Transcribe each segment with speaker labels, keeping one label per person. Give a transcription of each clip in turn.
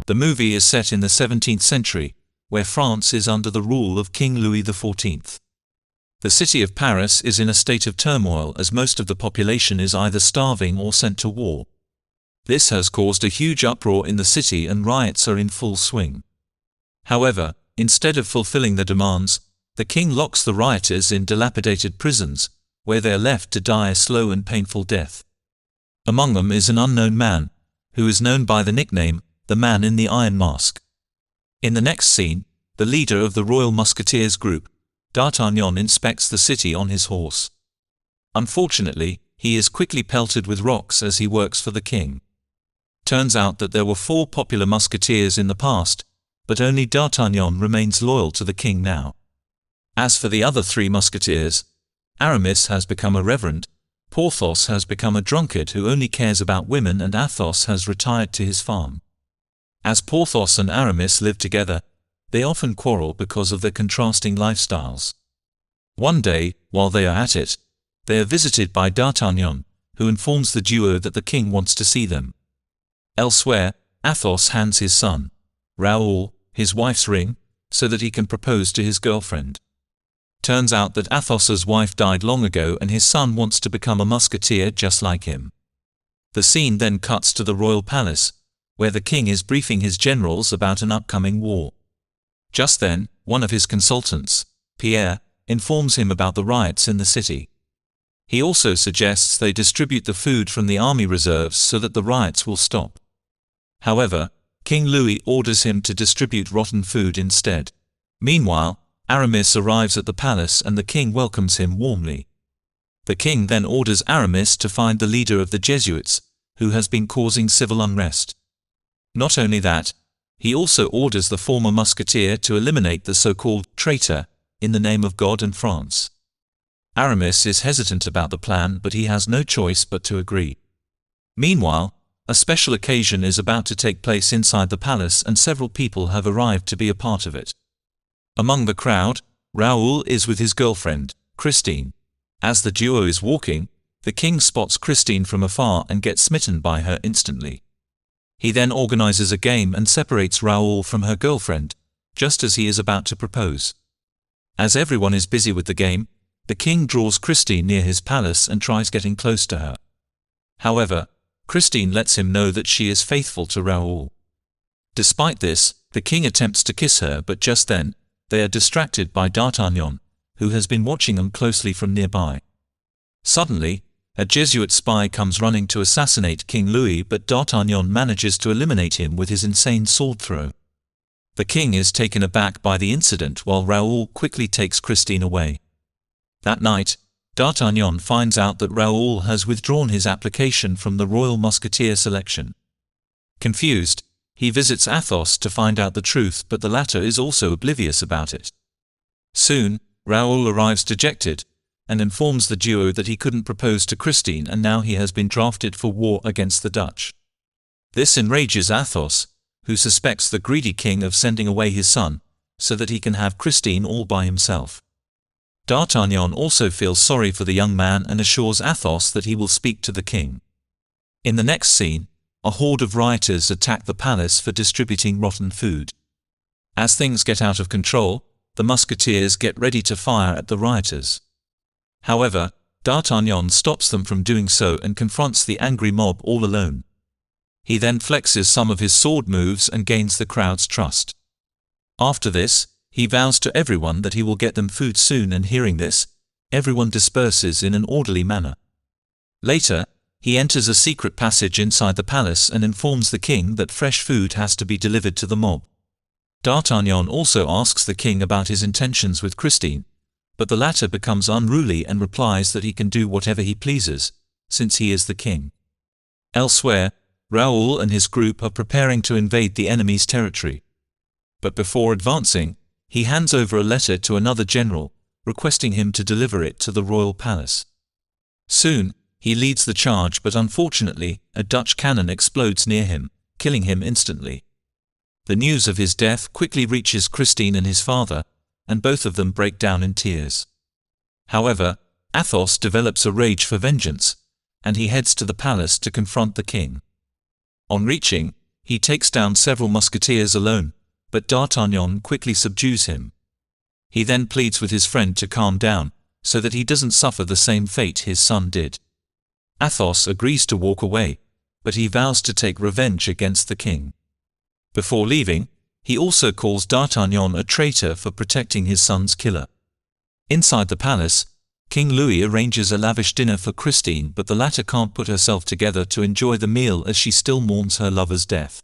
Speaker 1: The movie is set in the 17th century, where France is under the rule of King Louis XIV. The city of Paris is in a state of turmoil as most of the population is either starving or sent to war. This has caused a huge uproar in the city and riots are in full swing. However, instead of fulfilling the demands, the king locks the rioters in dilapidated prisons, where they are left to die a slow and painful death. Among them is an unknown man, who is known by the nickname, the Man in the Iron Mask. In the next scene, the leader of the Royal Musketeers group, D'Artagnan, inspects the city on his horse. Unfortunately, he is quickly pelted with rocks as he works for the king. Turns out that there were 4 popular musketeers in the past, but only D'Artagnan remains loyal to the king now. As for the other 3 musketeers, Aramis has become a reverend, Porthos has become a drunkard who only cares about women, and Athos has retired to his farm. As Porthos and Aramis live together, they often quarrel because of their contrasting lifestyles. One day, while they are at it, they are visited by D'Artagnan, who informs the duo that the king wants to see them. Elsewhere, Athos hands his son, Raoul, his wife's ring, so that he can propose to his girlfriend. Turns out that Athos's wife died long ago and his son wants to become a musketeer just like him. The scene then cuts to the royal palace, where the king is briefing his generals about an upcoming war. Just then, one of his consultants, Pierre, informs him about the riots in the city. He also suggests they distribute the food from the army reserves so that the riots will stop. However, King Louis orders him to distribute rotten food instead. Meanwhile, Aramis arrives at the palace and the king welcomes him warmly. The king then orders Aramis to find the leader of the Jesuits, who has been causing civil unrest. Not only that, he also orders the former musketeer to eliminate the so-called traitor in the name of God and France. Aramis is hesitant about the plan, but he has no choice but to agree. Meanwhile, a special occasion is about to take place inside the palace and several people have arrived to be a part of it. Among the crowd, Raoul is with his girlfriend, Christine. As the duo is walking, the king spots Christine from afar and gets smitten by her instantly. He then organizes a game and separates Raoul from her girlfriend, just as he is about to propose. As everyone is busy with the game, the king draws Christine near his palace and tries getting close to her. However, Christine lets him know that she is faithful to Raoul. Despite this, the king attempts to kiss her, but just then, they are distracted by D'Artagnan, who has been watching them closely from nearby. Suddenly, a Jesuit spy comes running to assassinate King Louis, but D'Artagnan manages to eliminate him with his insane sword throw. The king is taken aback by the incident while Raoul quickly takes Christine away. That night, D'Artagnan finds out that Raoul has withdrawn his application from the Royal Musketeer selection. Confused, he visits Athos to find out the truth, but the latter is also oblivious about it. Soon, Raoul arrives dejected, and informs the duo that he couldn't propose to Christine and now he has been drafted for war against the Dutch. This enrages Athos, who suspects the greedy king of sending away his son, so that he can have Christine all by himself. D'Artagnan also feels sorry for the young man and assures Athos that he will speak to the king. In the next scene, a horde of rioters attack the palace for distributing rotten food. As things get out of control, the musketeers get ready to fire at the rioters. However, D'Artagnan stops them from doing so and confronts the angry mob all alone. He then flexes some of his sword moves and gains the crowd's trust. After this, he vows to everyone that he will get them food soon, and hearing this, everyone disperses in an orderly manner. Later, he enters a secret passage inside the palace and informs the king that fresh food has to be delivered to the mob. D'Artagnan also asks the king about his intentions with Christine, but the latter becomes unruly and replies that he can do whatever he pleases, since he is the king. Elsewhere, Raoul and his group are preparing to invade the enemy's territory. But before advancing, he hands over a letter to another general, requesting him to deliver it to the royal palace. Soon, he leads the charge, but unfortunately, a Dutch cannon explodes near him, killing him instantly. The news of his death quickly reaches Christine and his father, and both of them break down in tears. However, Athos develops a rage for vengeance, and he heads to the palace to confront the king. On reaching, He takes down several musketeers alone, but D'Artagnan quickly subdues him. He then pleads with his friend to calm down, so that he doesn't suffer the same fate his son did. Athos agrees to walk away, but he vows to take revenge against the king. Before leaving, he also calls D'Artagnan a traitor for protecting his son's killer. Inside the palace, King Louis arranges a lavish dinner for Christine, but the latter can't put herself together to enjoy the meal as she still mourns her lover's death.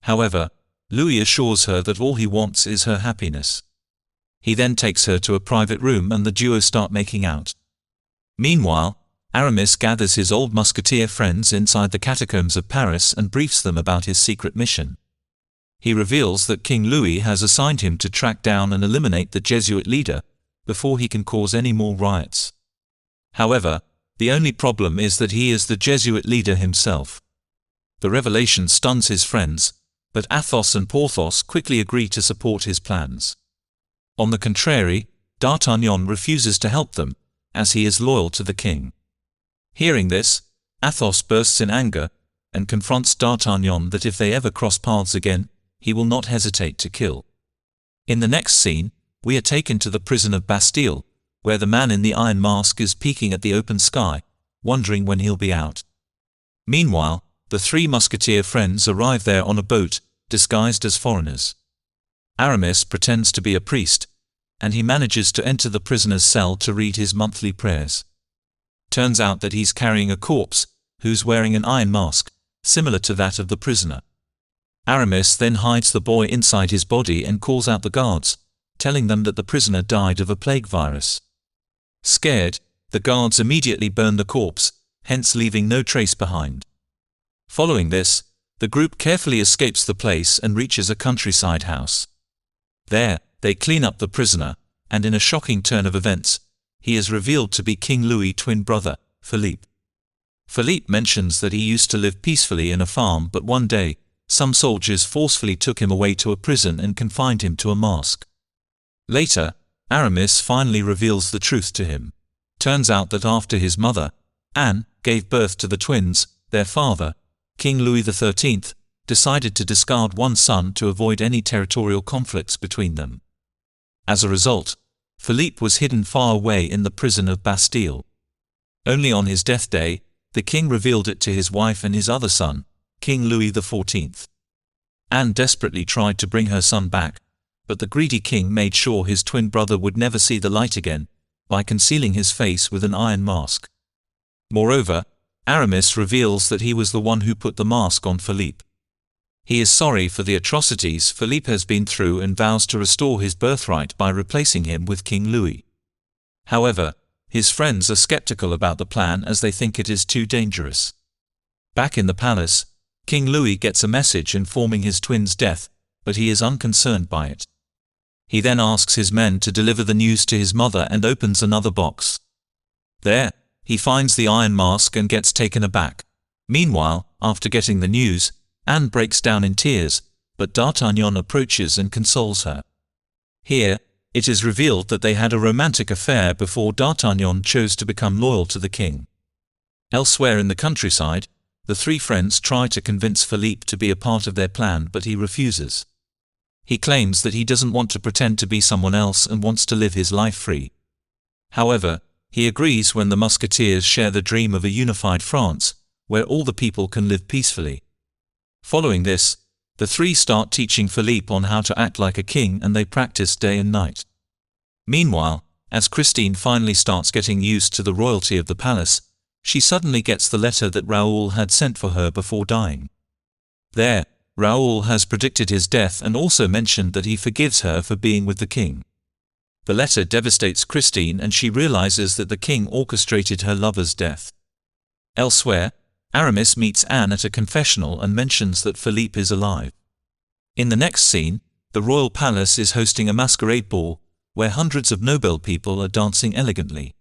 Speaker 1: However, Louis assures her that all he wants is her happiness. He then takes her to a private room and the duo start making out. Meanwhile, Aramis gathers his old musketeer friends inside the catacombs of Paris and briefs them about his secret mission. He reveals that King Louis has assigned him to track down and eliminate the Jesuit leader before he can cause any more riots. However, the only problem is that he is the Jesuit leader himself. The revelation stuns his friends, but Athos and Porthos quickly agree to support his plans. On the contrary, D'Artagnan refuses to help them, as he is loyal to the king. Hearing this, Athos bursts in anger, and confronts D'Artagnan that if they ever cross paths again, he will not hesitate to kill. In the next scene, we are taken to the prison of Bastille, where the man in the iron mask is peeking at the open sky, wondering when he'll be out. Meanwhile, the three musketeer friends arrive there on a boat, disguised as foreigners. Aramis pretends to be a priest, and he manages to enter the prisoner's cell to read his monthly prayers. Turns out that he's carrying a corpse, who's wearing an iron mask, similar to that of the prisoner. Aramis then hides the boy inside his body and calls out the guards, telling them that the prisoner died of a plague virus. Scared, the guards immediately burn the corpse, hence leaving no trace behind. Following this, the group carefully escapes the place and reaches a countryside house. There, they clean up the prisoner, and in a shocking turn of events, he is revealed to be King Louis' twin brother, Philippe. Philippe mentions that he used to live peacefully in a farm, but one day, some soldiers forcefully took him away to a prison and confined him to a mask. Later, Aramis finally reveals the truth to him. Turns out that after his mother, Anne, gave birth to the twins, their father, King Louis XIII, decided to discard one son to avoid any territorial conflicts between them. As a result, Philippe was hidden far away in the prison of Bastille. Only on his death day, the king revealed it to his wife and his other son, King Louis XIV. Anne desperately tried to bring her son back, but the greedy king made sure his twin brother would never see the light again, by concealing his face with an iron mask. Moreover, Aramis reveals that he was the one who put the mask on Philippe. He is sorry for the atrocities Philippe has been through and vows to restore his birthright by replacing him with King Louis. However, his friends are skeptical about the plan as they think it is too dangerous. Back in the palace, King Louis gets a message informing his twin's death, but he is unconcerned by it. He then asks his men to deliver the news to his mother and opens another box. There, he finds the iron mask and gets taken aback. Meanwhile, after getting the news, Anne breaks down in tears, but D'Artagnan approaches and consoles her. Here, it is revealed that they had a romantic affair before D'Artagnan chose to become loyal to the king. Elsewhere in the countryside, the three friends try to convince Philippe to be a part of their plan, but he refuses. He claims that he doesn't want to pretend to be someone else and wants to live his life free. However, he agrees when the Musketeers share the dream of a unified France, where all the people can live peacefully. Following this, the three start teaching Philippe on how to act like a king, and they practice day and night. Meanwhile, as Christine finally starts getting used to the royalty of the palace, she suddenly gets the letter that Raoul had sent for her before dying. There, Raoul has predicted his death and also mentioned that he forgives her for being with the king. The letter devastates Christine and she realizes that the king orchestrated her lover's death. Elsewhere, Aramis meets Anne at a confessional and mentions that Philippe is alive. In the next scene, the royal palace is hosting a masquerade ball, where hundreds of noble people are dancing elegantly.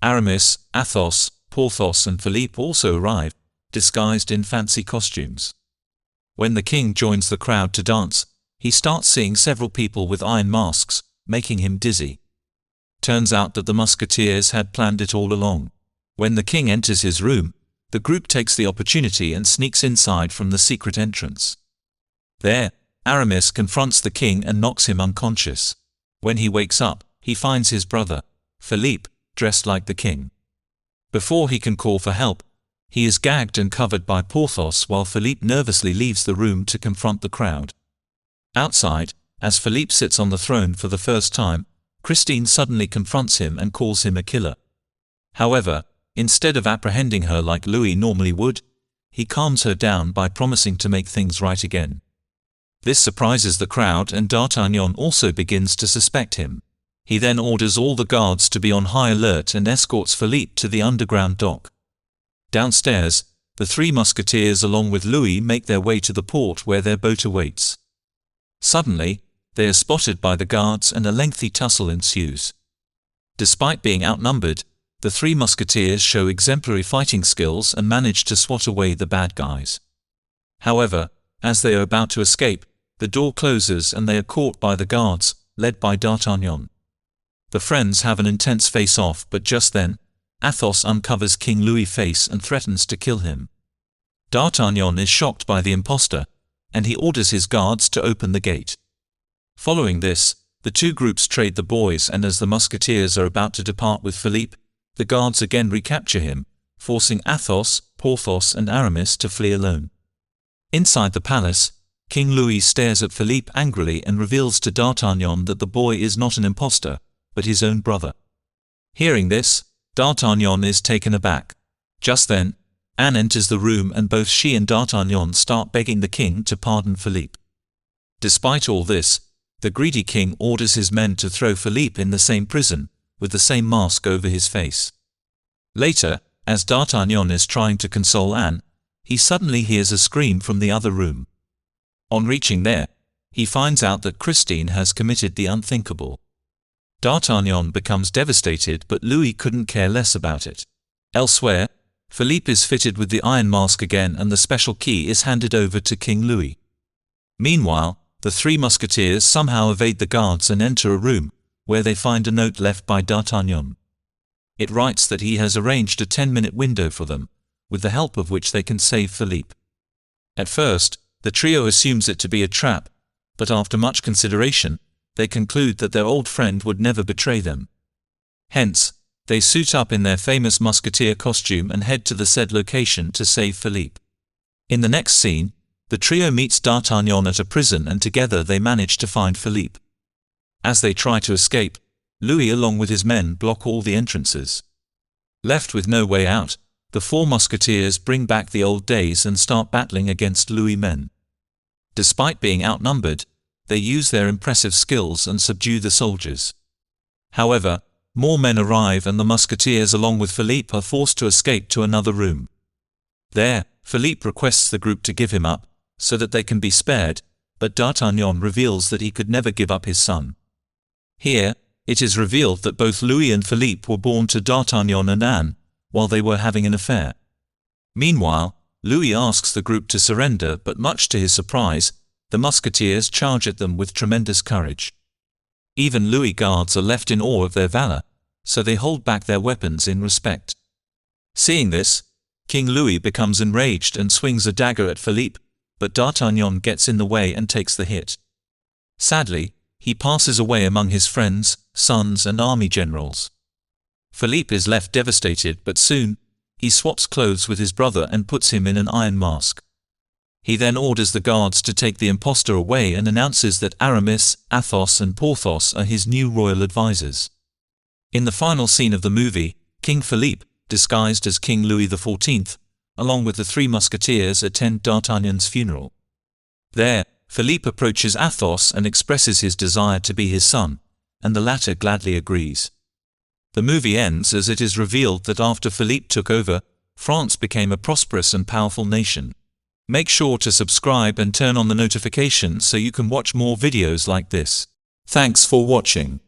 Speaker 1: Aramis, Athos, Porthos and Philippe also arrive, disguised in fancy costumes. When the king joins the crowd to dance, he starts seeing several people with iron masks, making him dizzy. Turns out that the Musketeers had planned it all along. When the king enters his room, the group takes the opportunity and sneaks inside from the secret entrance. There, Aramis confronts the king and knocks him unconscious. When he wakes up, he finds his brother, Philippe, dressed like the king. Before he can call for help, he is gagged and covered by Porthos while Philippe nervously leaves the room to confront the crowd. Outside, as Philippe sits on the throne for the first time, Christine suddenly confronts him and calls him a killer. However, instead of apprehending her like Louis normally would, he calms her down by promising to make things right again. This surprises the crowd and D'Artagnan also begins to suspect him. He then orders all the guards to be on high alert and escorts Philippe to the underground dock. Downstairs, the three Musketeers along with Louis make their way to the port where their boat awaits. Suddenly, they are spotted by the guards and a lengthy tussle ensues. Despite being outnumbered, the three Musketeers show exemplary fighting skills and manage to swat away the bad guys. However, as they are about to escape, the door closes and they are caught by the guards, led by D'Artagnan. The friends have an intense face-off, but just then, Athos uncovers King Louis' face and threatens to kill him. D'Artagnan is shocked by the impostor, and he orders his guards to open the gate. Following this, the two groups trade the boys, and as the Musketeers are about to depart with Philippe, the guards again recapture him, forcing Athos, Porthos and Aramis to flee alone. Inside the palace, King Louis stares at Philippe angrily and reveals to D'Artagnan that the boy is not an impostor, but his own brother. Hearing this, D'Artagnan is taken aback. Just then, Anne enters the room and both she and D'Artagnan start begging the king to pardon Philippe. Despite all this, the greedy king orders his men to throw Philippe in the same prison, with the same mask over his face. Later, as D'Artagnan is trying to console Anne, he suddenly hears a scream from the other room. On reaching there, he finds out that Christine has committed the unthinkable. D'Artagnan becomes devastated, but Louis couldn't care less about it. Elsewhere, Philippe is fitted with the iron mask again and the special key is handed over to King Louis. Meanwhile, the three Musketeers somehow evade the guards and enter a room, where they find a note left by D'Artagnan. It writes that he has arranged a 10-minute window for them, with the help of which they can save Philippe. At first, the trio assumes it to be a trap, but after much consideration, they conclude that their old friend would never betray them. Hence, they suit up in their famous musketeer costume and head to the said location to save Philippe. In the next scene, the trio meets D'Artagnan at a prison and together they manage to find Philippe. As they try to escape, Louis along with his men block all the entrances. Left with no way out, the four Musketeers bring back the old days and start battling against Louis' men. Despite being outnumbered, they use their impressive skills and subdue the soldiers. However, more men arrive and the Musketeers along with Philippe are forced to escape to another room. There, Philippe requests the group to give him up, so that they can be spared, but D'Artagnan reveals that he could never give up his son. Here, it is revealed that both Louis and Philippe were born to D'Artagnan and Anne, while they were having an affair. Meanwhile, Louis asks the group to surrender, but much to his surprise, the Musketeers charge at them with tremendous courage. Even Louis' guards are left in awe of their valor, so they hold back their weapons in respect. Seeing this, King Louis becomes enraged and swings a dagger at Philippe, but D'Artagnan gets in the way and takes the hit. Sadly, he passes away among his friends, sons and army generals. Philippe is left devastated, but soon, he swaps clothes with his brother and puts him in an iron mask. He then orders the guards to take the impostor away and announces that Aramis, Athos and Porthos are his new royal advisors. In the final scene of the movie, King Philippe, disguised as King Louis XIV, along with the three Musketeers attend D'Artagnan's funeral. There, Philippe approaches Athos and expresses his desire to be his son, and the latter gladly agrees. The movie ends as it is revealed that after Philippe took over, France became a prosperous and powerful nation. Make sure to subscribe and turn on the notifications so you can watch more videos like this. Thanks for watching.